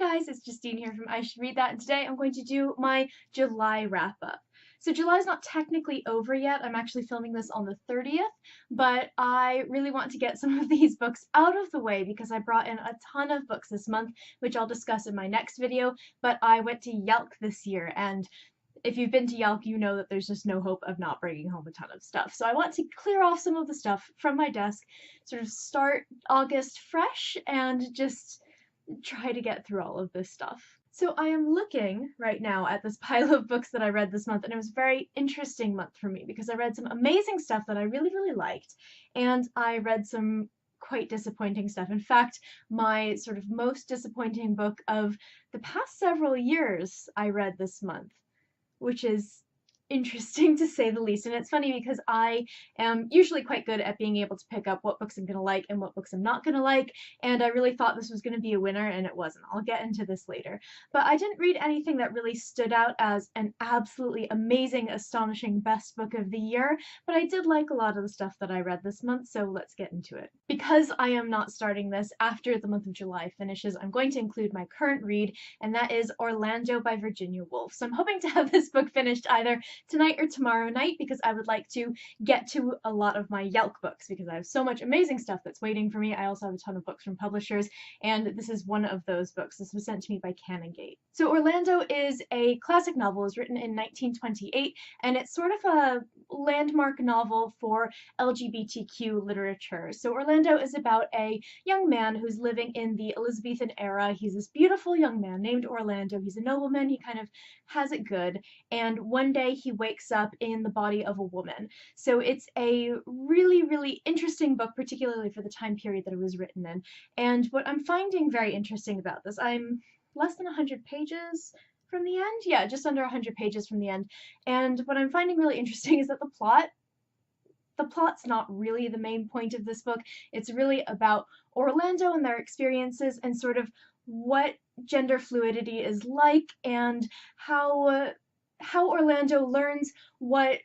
guys, it's Justine here from I Should Read That, and today I'm going to do my July wrap-up. So July's not technically over yet, I'm actually filming this on the 30th, but I really want to get some of these books out of the way because I brought in a ton of books this month, which I'll discuss in my next video, but I went to Yelk this year, and if you've been to Yelk, you know that there's just no hope of not bringing home a ton of stuff. So I want to clear off some of the stuff from my desk, sort of start August fresh, and just try to get through all of this stuff. So I am looking right now at this pile of books that I read this month, and it was a very interesting month for me because I read some amazing stuff that I really liked, and I read some quite disappointing stuff. In fact, my sort of most disappointing book of the past several years I read this month, which is interesting to say the least. And it's funny because I am usually quite good at being able to pick up what books I'm going to like and what books I'm not going to like, and I really thought this was going to be a winner, and it wasn't. I'll get into this later. But I didn't read anything that really stood out as an absolutely amazing, astonishing best book of the year, but I did like a lot of the stuff that I read this month, so let's get into it. Because I am not starting this after the month of July finishes, I'm going to include my current read, and that is Orlando by Virginia Woolf. So I'm hoping to have this book finished either tonight or tomorrow night because I would like to get to a lot of my Yelk books because I have so much amazing stuff that's waiting for me. I also have a ton of books from publishers, and this is one of those books. This was sent to me by Canongate. So Orlando is a classic novel. It was written in 1928, and it's sort of a landmark novel for LGBTQ literature. So Orlando is about a young man who's living in the Elizabethan era. He's this beautiful young man named Orlando. He's a nobleman. He kind of has it good, and one day he wakes up in the body of a woman. So it's a really interesting book, particularly for the time period that it was written in. And what I'm finding very interesting about this, I'm less than 100 pages from the end? Yeah, just under 100 pages from the end. And what I'm finding really interesting is that the plot's not really the main point of this book. It's really about Orlando and their experiences and sort of what gender fluidity is like, and how Orlando learns what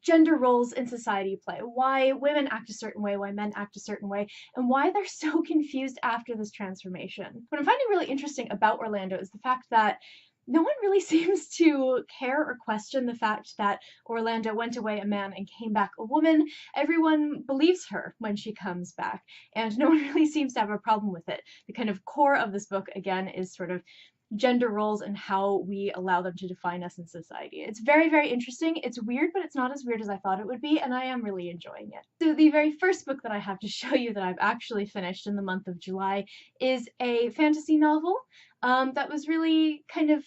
gender roles in society play, why women act a certain way, why men act a certain way, and why they're so confused after this transformation. What I'm finding really interesting about Orlando is the fact that no one really seems to care or question the fact that Orlando went away a man and came back a woman. Everyone believes her when she comes back, and no one really seems to have a problem with it. The kind of core of this book, again, is sort of gender roles and how we allow them to define us in society. It's very interesting. It's weird, but it's not as weird as I thought it would be, and I am really enjoying it. So the very first book that I have to show you that I've actually finished in the month of July is a fantasy novel that was really kind of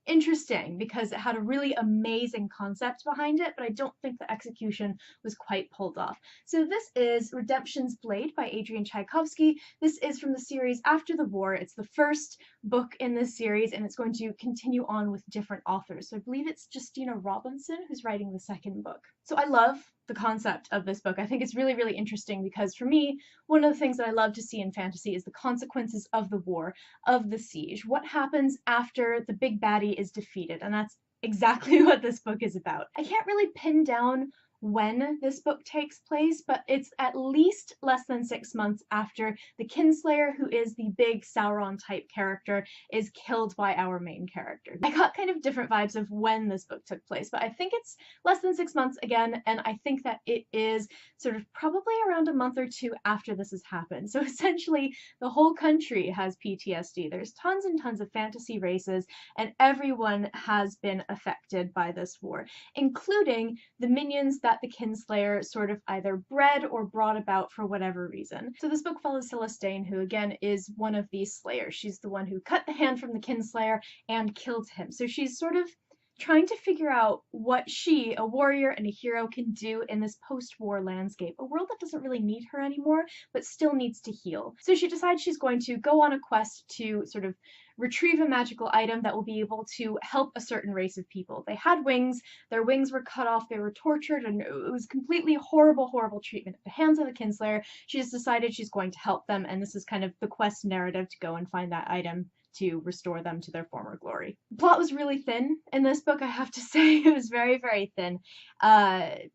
interesting because it had a really amazing concept behind it, but I don't think the execution was quite pulled off. So this is Redemption's Blade by Adrian Tchaikovsky. This is from the series After the War. It's the first book in this series, and it's going to continue on with different authors. So I believe it's Justina Robinson who's writing the second book. So I love the concept of this book. I think it's really interesting because for me, one of the things that I love to see in fantasy is the consequences of the war, of the siege. What happens after the big baddie is defeated, and that's exactly what this book is about. I can't really pin down when this book takes place, but it's at least less than 6 months after the Kinslayer, who is the big Sauron type character, is killed by our main character. I got kind of different vibes of when this book took place, but I think it's less than 6 months again, and I think that it is sort of probably around a month or two after this has happened. So essentially, the whole country has PTSD. There's tons and tons of fantasy races, and everyone has been affected by this war, including the minions that the Kinslayer sort of either bred or brought about for whatever reason. So this book follows Celestane, who again is one of these slayers. She's the one who cut the hand from the Kinslayer and killed him. So she's sort of trying to figure out what she, a warrior and a hero, can do in this post-war landscape, a world that doesn't really need her anymore, but still needs to heal. So she decides she's going to go on a quest to sort of retrieve a magical item that will be able to help a certain race of people. They had wings, their wings were cut off, they were tortured, and it was completely horrible treatment at the hands of the Kinslayer. She just decided she's going to help them, and this is kind of the quest narrative to go and find that item to restore them to their former glory. The plot was really thin in this book, I have to say. It was very, very thin,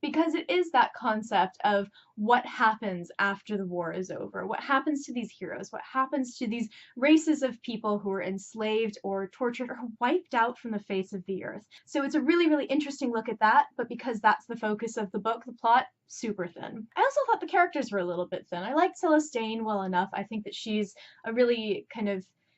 because it is that concept of what happens after the war is over, what happens to these heroes, what happens to these races of people who are enslaved or tortured or wiped out from the face of the earth. So it's a really, really interesting look at that, but because that's the focus of the book, the plot, super thin. I also thought the characters were a little bit thin. I liked Celestine well enough. I think that she's a really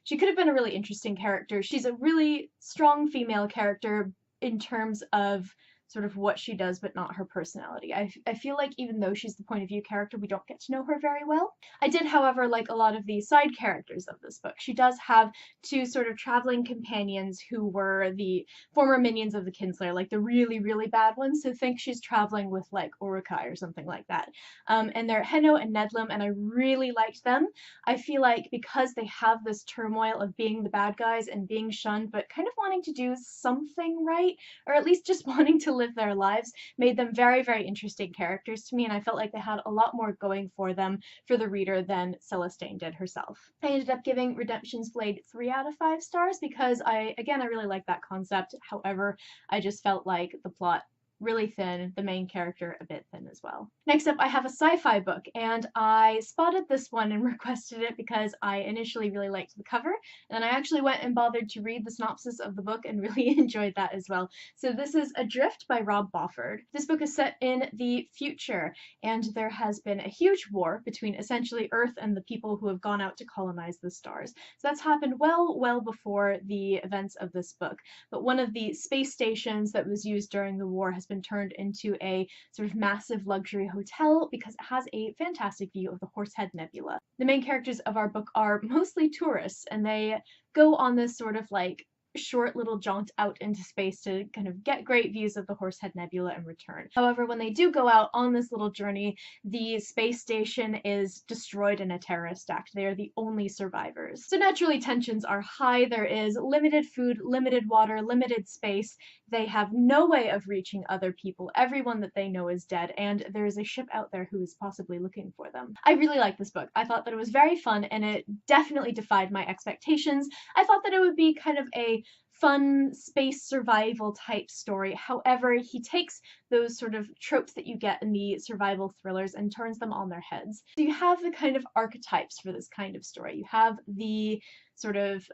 she could have been a really interesting character. She's a really strong female character in terms of sort of what she does, but not her personality. I feel like even though she's the point of view character, we don't get to know her very well. I did, however, like a lot of the side characters of this book. She does have two sort of traveling companions who were the former minions of the Kinslayer, like the really, really bad ones. So think she's traveling with like Uruk-hai or something like that. And they're Henno and Nedlim, and I really liked them. I feel like because they have this turmoil of being the bad guys and being shunned, but kind of wanting to do something right, or at least just wanting to live their lives, made them very, very interesting characters to me, and I felt like they had a lot more going for them for the reader than Celestine did herself. I ended up giving Redemption's Blade 3 out of 5 stars because I really like that concept. However, I just felt like the plot really thin, the main character a bit thin as well. Next up, I have a sci-fi book, and I spotted this one and requested it because I initially really liked the cover, and I actually went and bothered to read the synopsis of the book and really enjoyed that as well. So this is Adrift by Rob Bauford. This book is set in the future, and there has been a huge war between essentially Earth and the people who have gone out to colonize the stars. So that's happened well before the events of this book. But one of the space stations that was used during the war has been turned into a sort of massive luxury hotel because it has a fantastic view of the Horsehead Nebula. The main characters of our book are mostly tourists, and they go on this sort of like short little jaunt out into space to kind of get great views of the Horsehead Nebula and return. However, when they do go out on this little journey, the space station is destroyed in a terrorist act. They are the only survivors. So naturally tensions are high. There is limited food, limited water, limited space. They have no way of reaching other people. Everyone that they know is dead, and there is a ship out there who is possibly looking for them. I really liked this book. I thought that it was very fun, and it definitely defied my expectations. I thought that it would be kind of a fun space survival type story. However, he takes those sort of tropes that you get in the survival thrillers and turns them on their heads. So you have the kind of archetypes for this kind of story. You have the sort of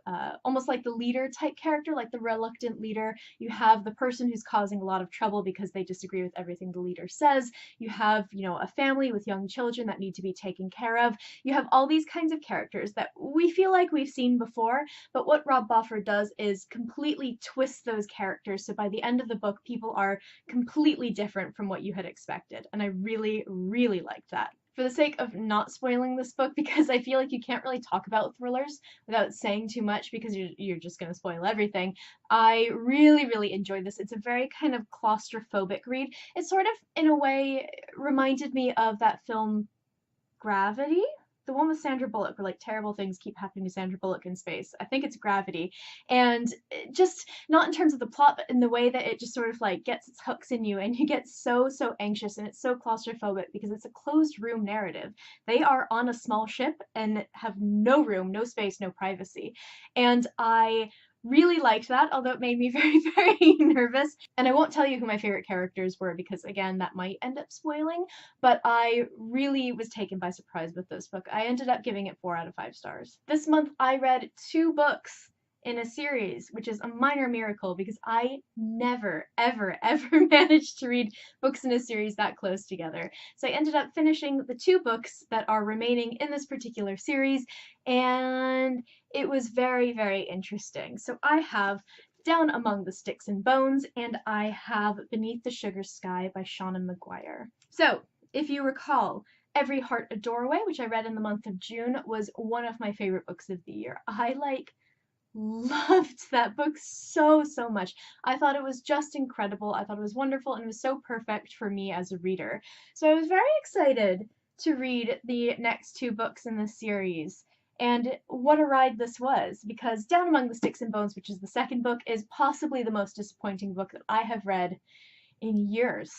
almost like the leader type character, like the reluctant leader. You have the person who's causing a lot of trouble because they disagree with everything the leader says. You have, you know, a family with young children that need to be taken care of. You have all these kinds of characters that we feel like we've seen before, but what Rob Bauford does is completely twist those characters, so by the end of the book, people are completely different from what you had expected, and I really, really liked that. For the sake of not spoiling this book, because I feel like you can't really talk about thrillers without saying too much because you're just going to spoil everything, I really, really enjoyed this. It's a very kind of claustrophobic read. It sort of, in a way, reminded me of that film Gravity? The one with Sandra Bullock, where like terrible things keep happening to Sandra Bullock in space. I think it's Gravity. And just not in terms of the plot, but in the way that it just sort of like gets its hooks in you, and you get so anxious, and it's so claustrophobic because it's a closed room narrative. They are on a small ship and have no room, no space, no privacy. And I really liked that, although it made me very, very nervous. And I won't tell you who my favorite characters were because, again, that might end up spoiling, but I really was taken by surprise with this book. I ended up giving it 4 out of 5 stars. This month I read 2 books in a series, which is a minor miracle because I never, ever managed to read books in a series that close together. So I ended up finishing the 2 books that are remaining in this particular series, and it was very, very interesting. So I have Down Among the Sticks and Bones, and I have Beneath the Sugar Sky by Seanan McGuire. So, if you recall, Every Heart a Doorway, which I read in the month of June, was one of my favorite books of the year. I loved that book so much. I thought it was just incredible. I thought it was wonderful, and it was so perfect for me as a reader. So I was very excited to read the next 2 books in this series. And what a ride this was, because Down Among the Sticks and Bones, which is the second book, is possibly the most disappointing book that I have read in years.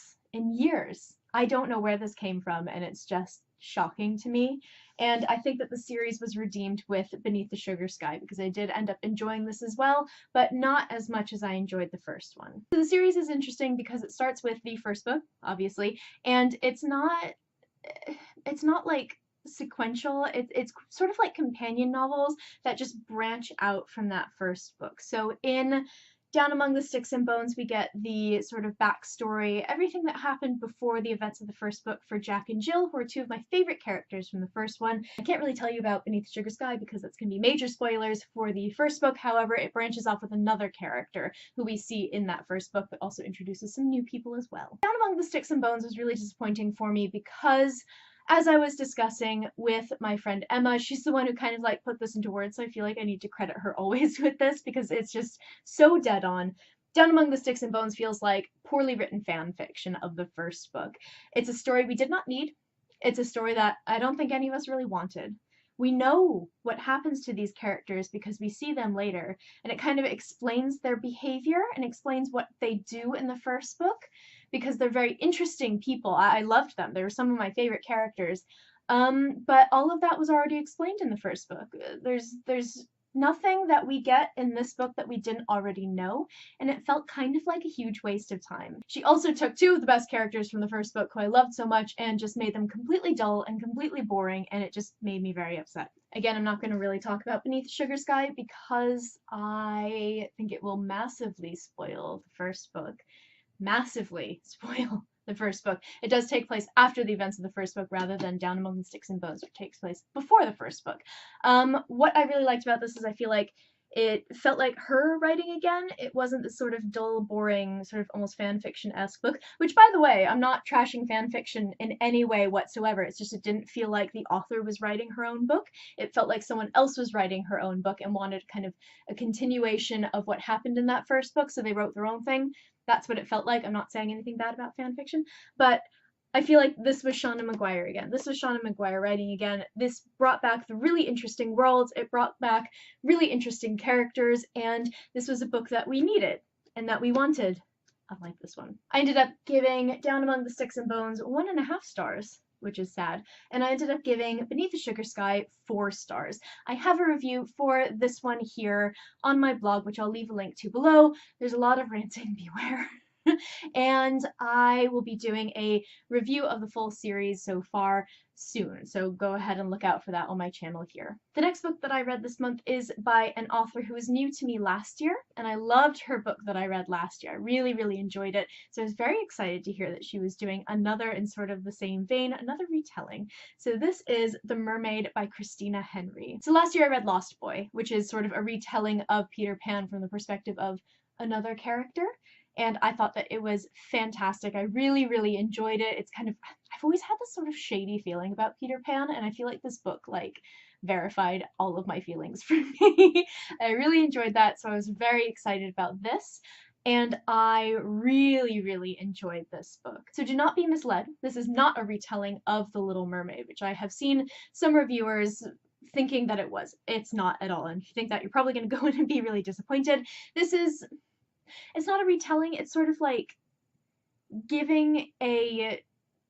I don't know where this came from, and it's just shocking to me. And I think that the series was redeemed with Beneath the Sugar Sky because I did end up enjoying this as well, but not as much as I enjoyed the first one. So the series is interesting because it starts with the first book, obviously, and it's not like sequential. It's sort of like companion novels that just branch out from that first book. So in Down Among the Sticks and Bones, we get the sort of backstory, everything that happened before the events of the first book for Jack and Jill, who are two of my favorite characters from the first one. I can't really tell you about Beneath the Sugar Sky because that's going to be major spoilers for the first book. However, it branches off with another character who we see in that first book, but also introduces some new people as well. Down Among the Sticks and Bones was really disappointing for me because, as I was discussing with my friend Emma, she's the one who kind of like put this into words, so I feel like I need to credit her always with this because it's just so dead on. Down Among the Sticks and Bones feels like poorly written fan fiction of the first book. It's a story we did not need. It's a story that I don't think any of us really wanted. We know what happens to these characters because we see them later, and it kind of explains their behavior and explains what they do in the first book because they're very interesting people. I loved them. They were some of my favorite characters. But all of that was already explained in the first book. There's nothing that we get in this book that we didn't already know, and it felt kind of like a huge waste of time. She also took two of the best characters from the first book, who I loved so much, and just made them completely dull and completely boring, and it just made me very upset. Again, I'm not going to really talk about Beneath the Sugar Sky because I think it will massively spoil the first book. Massively spoil the first book. It does take place after the events of the first book rather than Down Among the Sticks and Bones, which takes place before the first book. What I really liked about this is I feel like it felt like her writing again. It wasn't this sort of dull, boring, sort of almost fan fiction-esque book, which, by the way, I'm not trashing fan fiction in any way whatsoever. It's just it didn't feel like the author was writing her own book. It felt like someone else was writing her own book and wanted kind of a continuation of what happened in that first book, so they wrote their own thing. That's what it felt like. I'm not saying anything bad about fan fiction, but I feel like this was Seanan McGuire again. This was Seanan McGuire writing again. This brought back the really interesting worlds. It brought back really interesting characters, and this was a book that we needed and that we wanted. Unlike this one. I ended up giving Down Among the Sticks and Bones 1.5 stars, which is sad, and I ended up giving Beneath the Sugar Sky 4 stars. I have a review for this one here on my blog, which I'll leave a link to below. There's a lot of ranting, beware. And I will be doing a review of the full series so far soon, so go ahead and look out for that on my channel here. The next book that I read this month is by an author who was new to me last year, and I loved her book that I read last year. I really, really enjoyed it, so I was very excited to hear that she was doing another in sort of the same vein, another retelling. So this is The Mermaid by Christina Henry. So last year I read Lost Boy, which is sort of a retelling of Peter Pan from the perspective of another character. And I thought that it was fantastic. I really, really enjoyed it. It's kind of, I've always had this sort of shady feeling about Peter Pan, and I feel like this book, like, verified all of my feelings for me. I really enjoyed that, so I was very excited about this. And I really, really enjoyed this book. So do not be misled. This is not a retelling of The Little Mermaid, which I have seen some reviewers thinking that it was. It's not at all. And if you think that, you're probably going to go in and be really disappointed. It's not a retelling, it's sort of like giving a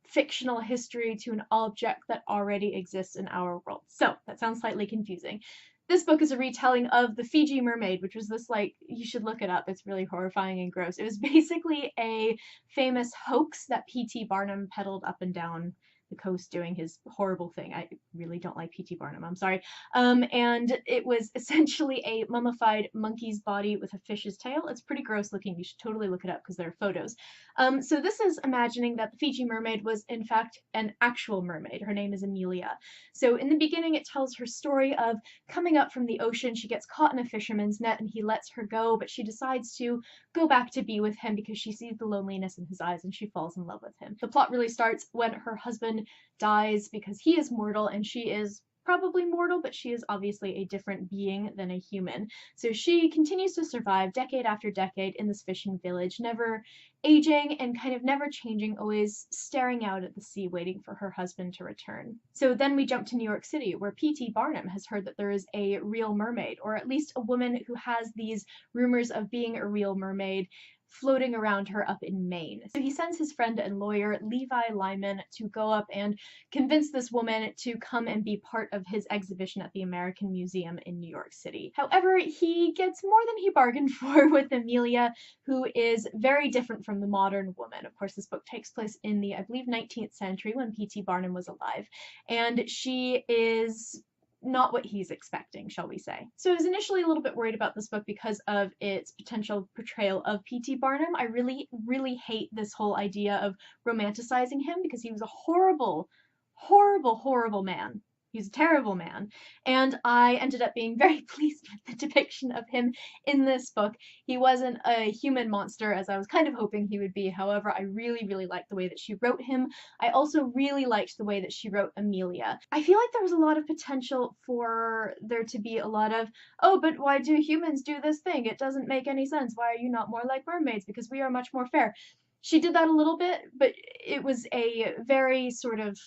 fictional history to an object that already exists in our world. So, that sounds slightly confusing. This book is a retelling of The Fiji Mermaid, which was this, like, you should look it up, it's really horrifying and gross. It was basically a famous hoax that P.T. Barnum peddled up and down the coast doing his horrible thing. I really don't like P.T. Barnum, I'm sorry. And it was essentially a mummified monkey's body with a fish's tail. It's pretty gross looking. You should totally look it up because there are photos. So this is imagining that the Fiji mermaid was in fact an actual mermaid. Her name is Amelia. So in the beginning it tells her story of coming up from the ocean. She gets caught in a fisherman's net and he lets her go, but she decides to go back to be with him because she sees the loneliness in his eyes and she falls in love with him. The plot really starts when her husband dies because he is mortal and she is probably mortal, but she is obviously a different being than a human. So she continues to survive decade after decade in this fishing village, never aging and kind of never changing, always staring out at the sea waiting for her husband to return. So then we jump to New York City, where P.T. Barnum has heard that there is a real mermaid, or at least a woman who has these rumors of being a real mermaid, floating around her up in Maine. So he sends his friend and lawyer Levi Lyman to go up and convince this woman to come and be part of his exhibition at the American Museum in New York City. However, he gets more than he bargained for with Amelia, who is very different from the modern woman. Of course, this book takes place in the, I believe, 19th century when P.T. Barnum was alive, and she is not what he's expecting, shall we say. So I was initially a little bit worried about this book because of its potential portrayal of P.T. Barnum. I really, really hate this whole idea of romanticizing him because he was a horrible, horrible, horrible man. He's a terrible man. And I ended up being very pleased with the depiction of him in this book. He wasn't a human monster as I was kind of hoping he would be. However, I really, really liked the way that she wrote him. I also really liked the way that she wrote Amelia. I feel like there was a lot of potential for there to be a lot of, oh, but why do humans do this thing? It doesn't make any sense. Why are you not more like mermaids? Because we are much more fair. She did that a little bit, but it was a very sort of,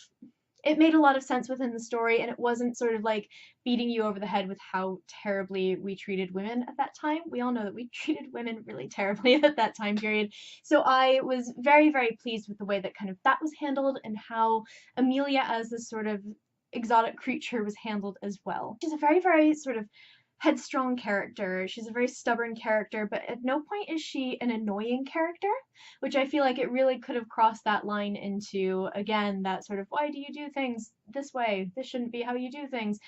it made a lot of sense within the story, and it wasn't sort of like beating you over the head with how terribly we treated women at that time. We all know that we treated women really terribly at that time period. So I was very, very pleased with the way that kind of that was handled and how Amelia as this sort of exotic creature was handled as well. She's a very, very sort of headstrong character. She's a very stubborn character, but at no point is she an annoying character, which I feel like it really could have crossed that line into, again, that sort of, why do you do things this way? This shouldn't be how you do things.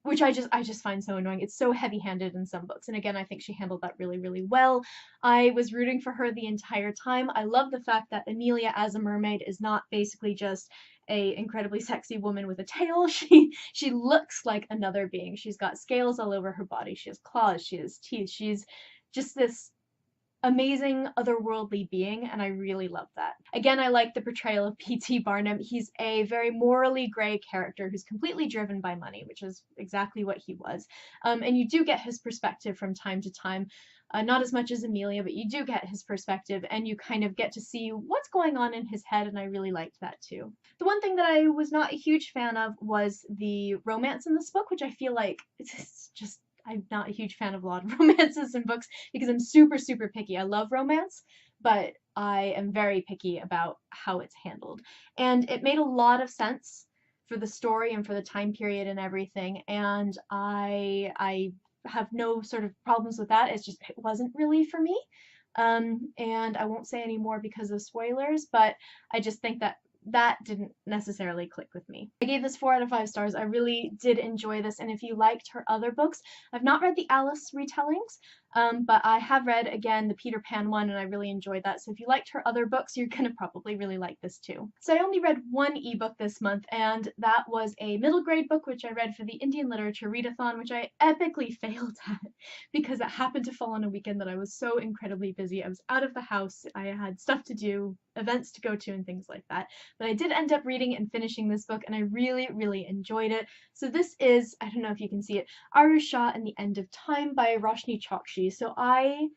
Which I just find so annoying. It's so heavy-handed in some books. And again, I think she handled that really, really well. I was rooting for her the entire time. I love the fact that Amelia as a mermaid is not basically just a incredibly sexy woman with a tail. She looks like another being. She's got scales all over her body. She has claws. She has teeth. She's just this amazing otherworldly being, and I really love that. Again, I like the portrayal of P.T. Barnum. He's a very morally gray character who's completely driven by money, which is exactly what he was. And you do get his perspective from time to time. Not as much as Amelia, but you do get his perspective, and you kind of get to see what's going on in his head, and I really liked that too. The one thing that I was not a huge fan of was the romance in this book, which I feel like it's just, I'm not a huge fan of a lot of romances in books because I'm super, super picky. I love romance, but I am very picky about how it's handled. And it made a lot of sense for the story and for the time period and everything, and I have no sort of problems with that. It's just, it wasn't really for me. And I won't say any more because of spoilers, but I just think that that didn't necessarily click with me. I gave this 4 out of 5 stars. I really did enjoy this, and if you liked her other books, I've not read the Alice retellings, but I have read, again, the Peter Pan one, and I really enjoyed that, so if you liked her other books, you're gonna probably really like this too. So I only read one ebook this month, and that was a middle grade book, which I read for the Indian Literature Readathon, which I epically failed at, because it happened to fall on a weekend that I was so incredibly busy. I was out of the house, I had stuff to do, events to go to, and things like that. But I did end up reading and finishing this book, and I really, really enjoyed it. So this is, I don't know if you can see it, Aru Shah and the End of Time by Roshni Chokshi. So I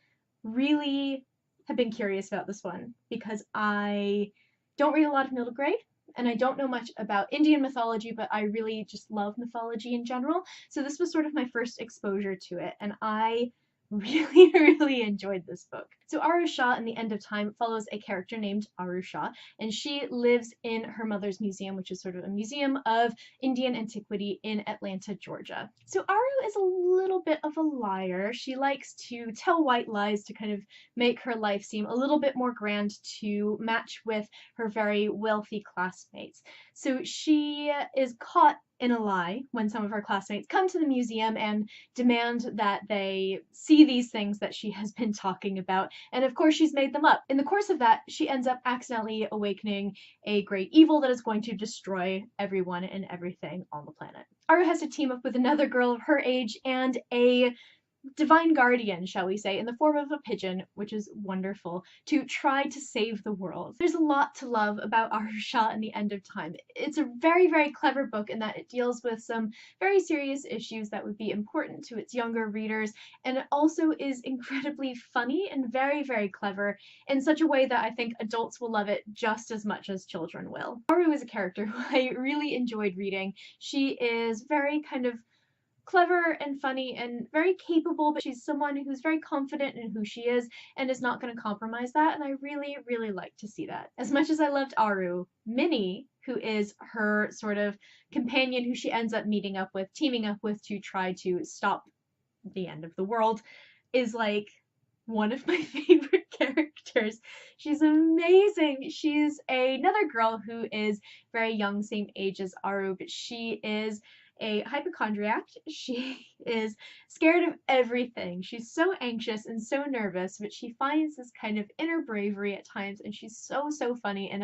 really have been curious about this one because I don't read a lot of middle grade, and I don't know much about Indian mythology, but I really just love mythology in general. So this was sort of my first exposure to it, and I really, really enjoyed this book. So Aru Shah in The End of Time follows a character named Aru Shah, and she lives in her mother's museum, which is sort of a museum of Indian antiquity in Atlanta, Georgia. So Aru is a little bit of a liar. She likes to tell white lies to kind of make her life seem a little bit more grand to match with her very wealthy classmates. So she is caught in a lie when some of her classmates come to the museum and demand that they see these things that she has been talking about, and of course she's made them up. In the course of that, she ends up accidentally awakening a great evil that is going to destroy everyone and everything on the planet. Aru has to team up with another girl of her age and a divine guardian, shall we say, in the form of a pigeon, which is wonderful, to try to save the world. There's a lot to love about Aru Shah and the End of Time. It's a very, very clever book in that it deals with some very serious issues that would be important to its younger readers, and it also is incredibly funny and very, very clever in such a way that I think adults will love it just as much as children will. Aru is a character who I really enjoyed reading. She is very kind of clever and funny and very capable, but she's someone who's very confident in who she is not going to compromise that. And I really, really like to see that. As much as I loved Aru, Minnie, who is her sort of companion who she ends up meeting up with, teaming up with to try to stop the end of the world, is like one of my favorite characters. She's amazing. She's another girl who is very young, same age as Aru, but she is a hypochondriac. She is scared of everything. She's so anxious and so nervous, but she finds this kind of inner bravery at times, and she's so, so funny. And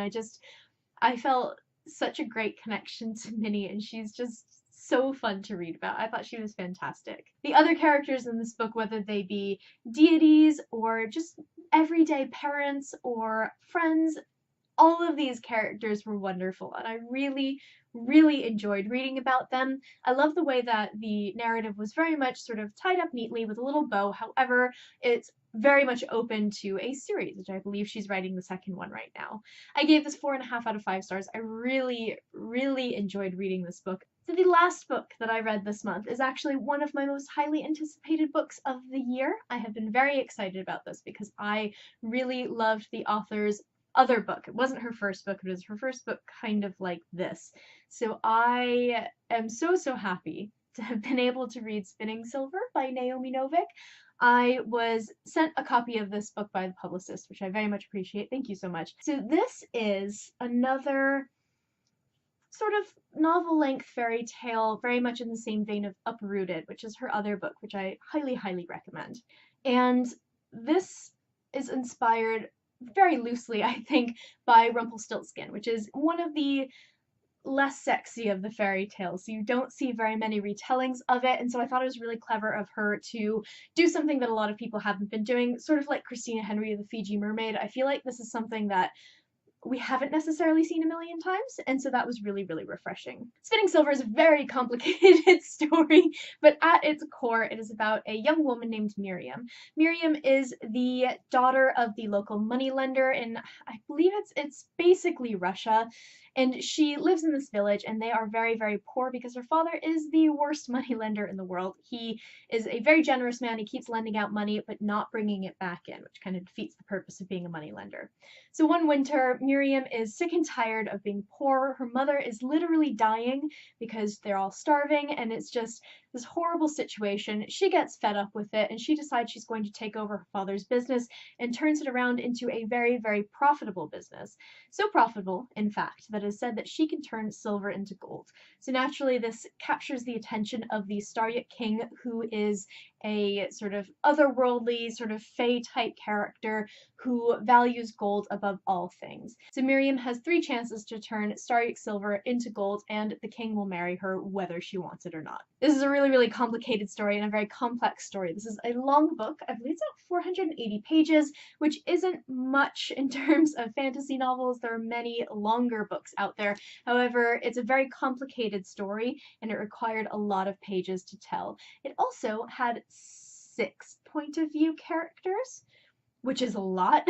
I felt such a great connection to Minnie, and she's just so fun to read about. I thought she was fantastic. The other characters in this book, whether they be deities or just everyday parents or friends, all of these characters were wonderful, and I really, really enjoyed reading about them. I love the way that the narrative was very much sort of tied up neatly with a little bow. However, it's very much open to a series, which I believe she's writing the second one right now. I gave this 4.5 out of 5 stars. I really, really enjoyed reading this book. So the last book that I read this month is actually one of my most highly anticipated books of the year. I have been very excited about this because I really loved the author's other book. It wasn't her first book, it was her first book kind of like this. So I am so, so happy to have been able to read Spinning Silver by Naomi Novik. I was sent a copy of this book by the publicist, which I very much appreciate. Thank you so much. So this is another sort of novel-length fairy tale, very much in the same vein of Uprooted, which is her other book, which I highly, highly recommend. And this is inspired very loosely, I think, by Rumpelstiltskin, which is one of the less sexy of the fairy tales. So you don't see very many retellings of it, and so I thought it was really clever of her to do something that a lot of people haven't been doing, sort of like Christina Henry of the Fiji Mermaid. I feel like this is something that we haven't necessarily seen a million times, and so that was really, really refreshing. Spinning Silver is a very complicated story, but at its core, it is about a young woman named Miriam. Miriam is the daughter of the local moneylender in, I believe it's basically Russia, and she lives in this village, and they are very, very poor because her father is the worst moneylender in the world. He is a very generous man. He keeps lending out money, but not bringing it back in, which kind of defeats the purpose of being a moneylender. So one winter, Miriam is sick and tired of being poor. Her mother is literally dying because they're all starving, and it's just this horrible situation. She gets fed up with it, and she decides she's going to take over her father's business and turns it around into a very, very profitable business. So profitable, in fact, that it is said that she can turn silver into gold. So naturally, this captures the attention of the Staryuk King, who is a sort of otherworldly, sort of fae-type character who values gold above all things. So Miriam has 3 chances to turn Staryuk silver into gold, and the king will marry her whether she wants it or not. This is a really, really complicated story and a very complex story. This is a long book. I believe it's about 480 pages, which isn't much in terms of fantasy novels. There are many longer books out there. However, it's a very complicated story, and it required a lot of pages to tell. It also had 6 point of view characters, which is a lot.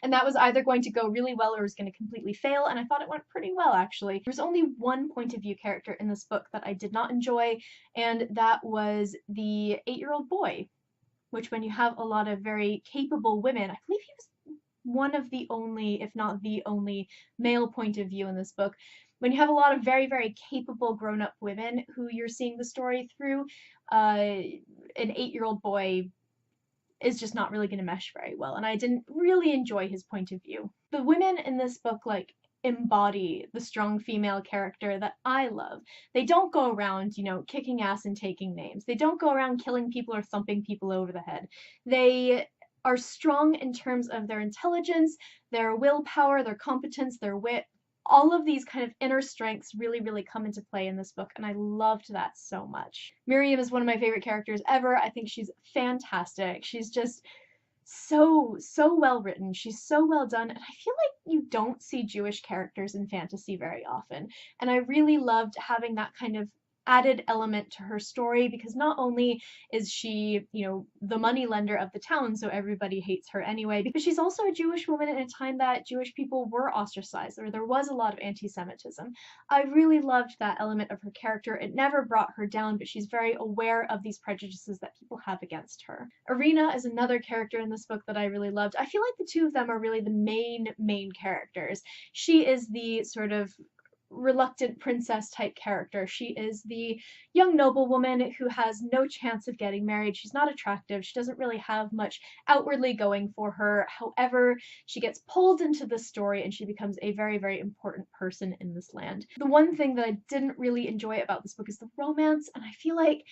And that was either going to go really well or was going to completely fail, and I thought it went pretty well, actually. There's only one point of view character in this book that I did not enjoy, and that was the 8-year-old boy, which when you have a lot of very capable women, I believe he was one of the only, if not the only, male point of view in this book. When you have a lot of very, very capable grown-up women who you're seeing the story through, an 8-year-old boy is just not really going to mesh very well, and I didn't really enjoy his point of view. The women in this book, like, embody the strong female character that I love. They don't go around, kicking ass and taking names. They don't go around killing people or thumping people over the head. They are strong in terms of their intelligence, their willpower, their competence, their wit. All of these kind of inner strengths really, really come into play in this book, and I loved that so much. Miriam is one of my favorite characters ever. I think she's fantastic. She's just so, so well written. She's so well done, and I feel like you don't see Jewish characters in fantasy very often, and I really loved having that kind of added element to her story because not only is she, you know, the moneylender of the town, so everybody hates her anyway, but she's also a Jewish woman in a time that Jewish people were ostracized, or there was a lot of anti-Semitism. I really loved that element of her character. It never brought her down, but she's very aware of these prejudices that people have against her. Irina is another character in this book that I really loved. I feel like the two of them are really the main characters. She is the sort of reluctant princess type character. She is the young noblewoman who has no chance of getting married. She's not attractive. She doesn't really have much outwardly going for her. However, she gets pulled into the story and she becomes a very important person in this land. The one thing that I didn't really enjoy about this book is the romance, and I feel like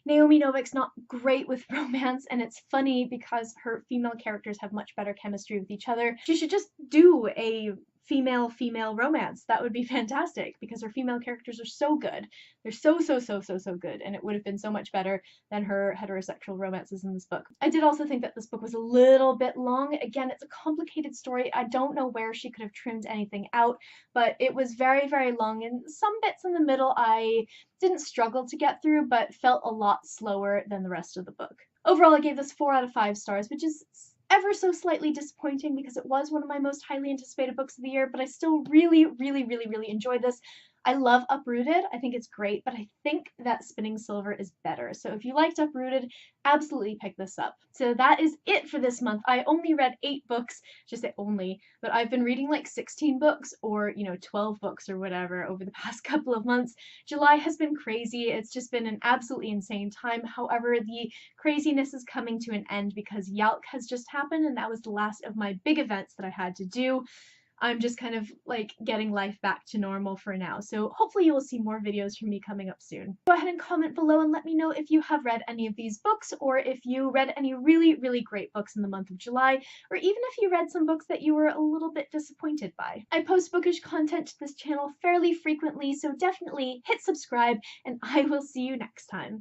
Naomi Novik's not great with romance, and it's funny because her female characters have much better chemistry with each other. She should just do a female romance. That would be fantastic because her female characters are so good. They're so good, and it would have been so much better than her heterosexual romances in this book. I did also think that this book was a little bit long. Again, it's a complicated story. I don't know where she could have trimmed anything out, but it was very long, and some bits in the middle I didn't struggle to get through, but felt a lot slower than the rest of the book. Overall, I gave this 4 out of 5 stars, which is ever so slightly disappointing because it was one of my most highly anticipated books of the year, but I still really enjoyed this. I love Uprooted. I think it's great, but I think that Spinning Silver is better. So if you liked Uprooted, absolutely pick this up. So that is it for this month. I only read 8 books, just say only, but I've been reading like 16 books or, 12 books or whatever over the past couple of months. July has been crazy. It's just been an absolutely insane time. However, the craziness is coming to an end because Yalk has just happened, and that was the last of my big events that I had to do. I'm just kind of like getting life back to normal for now. So hopefully you will see more videos from me coming up soon. Go ahead and comment below and let me know if you have read any of these books, or if you read any really great books in the month of July, or even if you read some books that you were a little bit disappointed by. I post bookish content to this channel fairly frequently, so definitely hit subscribe, and I will see you next time.